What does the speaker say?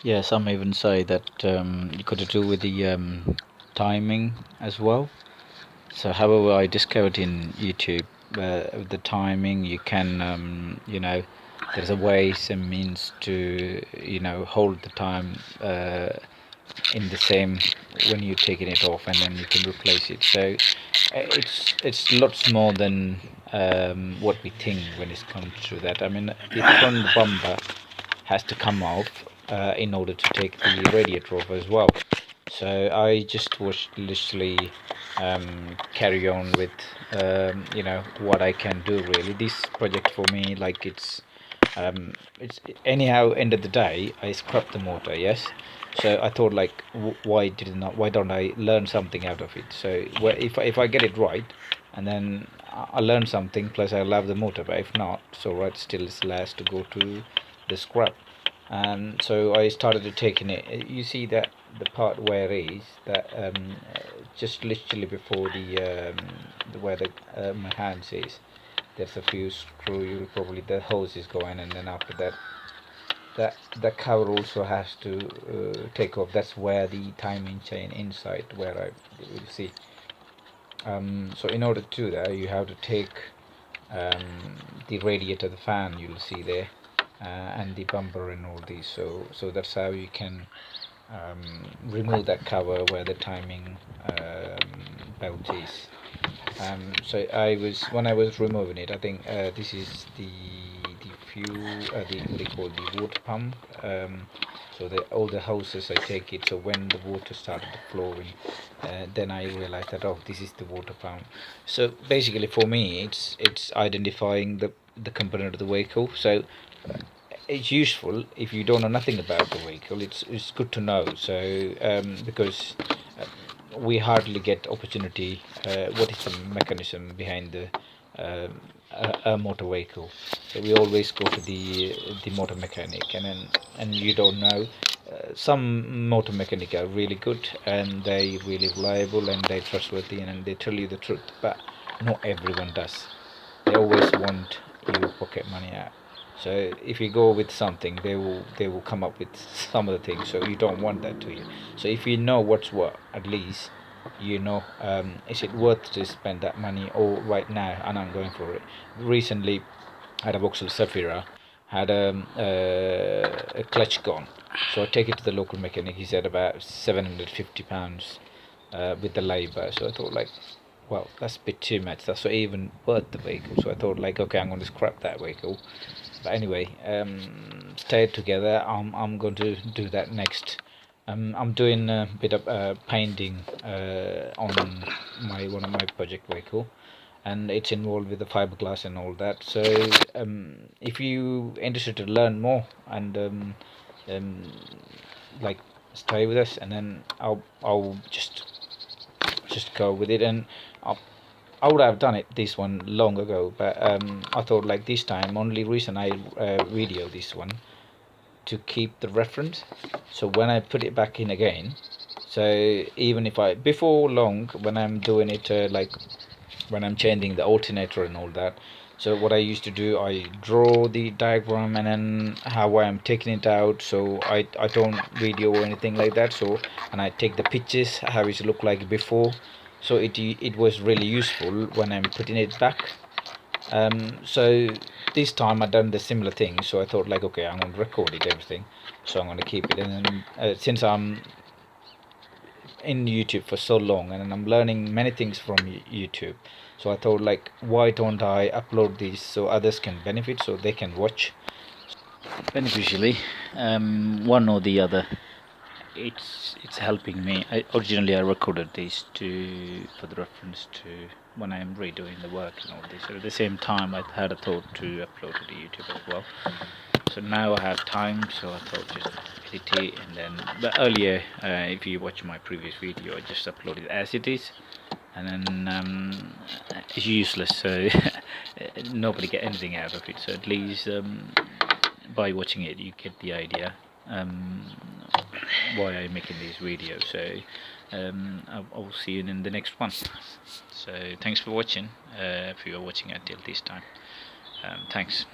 Yeah, some even say that you got to do with the timing as well. So, however, I discovered in YouTube the timing, you can, there's a way, some means to, hold the time in the same when you're taking it off, and then you can replace it. So, it's lots more than what we think when it comes to that. I mean, the front bumper has to come off in order to take the radiator off as well. So I just was literally carry on with what I can do really. This project for me, like it's anyhow. End of the day, I scrapped the motor. Yes. So I thought like, why don't I learn something out of it? So if I get it right, and then I learn something, plus I love the motor. But if not, so right, still it's last to go to the scrap. And so I started to taking it. You see that the part where it is that just literally before the where my hands is, there's a few screw. You probably the hose is going, and then after that, the cover also has to take off. That's where the timing chain inside where I you see. So in order to do that, you have to take the radiator, the fan you'll see there, and the bumper and all these. So that's how you can remove that cover where the timing belt is. So when I was removing it, I think this is the fuel, the what do you call the water pump. So all the hoses I take it. So when the water started flowing, then I realized that, oh, this is the water pump. So basically, for me, it's identifying the component of the vehicle. So it's useful if you don't know nothing about the vehicle. It's good to know. So because we hardly get opportunity. What is the mechanism behind a motor vehicle? So we always go to the motor mechanic, and you don't know. Some motor mechanic are really good and they really reliable and they trustworthy and they tell you the truth, but not everyone does. They always want you pocket money out. So if you go with something, they will come up with some of the things. So you don't want that to you. So if you know what's what, at least you know, is it worth to spend that money or right now, and I'm going for it. Recently, I had a Vauxhall Zafira, had a clutch gone. So I take it to the local mechanic. He said about £750 with the labour. So I thought like, well, that's a bit too much. That's not even worth the vehicle. So I thought like, okay, I'm going to scrap that vehicle. But anyway, stayed together. I'm going to do that next. I'm doing a bit of painting on my one of my project vehicle, and it's involved with the fiberglass and all that. So if you interested to learn more and um, like stay with us, and then I'll just go with it, and I would have done it this one long ago, but I thought like this time only reason I video this one to keep the reference. So when I put it back in again, so even if I before long when I'm doing it like when I'm changing the alternator and all that. So what I used to do, I draw the diagram and then how I'm taking it out. So I don't video or anything like that. So and I take the pictures how it looked like before. So it was really useful when I'm putting it back. So this time I done the similar thing. So I thought like, okay, I'm gonna record it everything. So I'm gonna keep it. And then since I'm in YouTube for so long and I'm learning many things from YouTube, so I thought like, why don't I upload these so others can benefit, so they can watch beneficially, one or the other. It's helping me. Originally I recorded these to for the reference to when I'm redoing the work and all this. So at the same time I had a thought to upload to the YouTube as well. So now I have time, so I thought just edit it and then. But earlier, if you watch my previous video, I just uploaded as it is, and then it's useless. So nobody get anything out of it. So at least by watching it, you get the idea why I'm making these videos. So I'll see you in the next one. So thanks for watching. If you're watching until this time, thanks.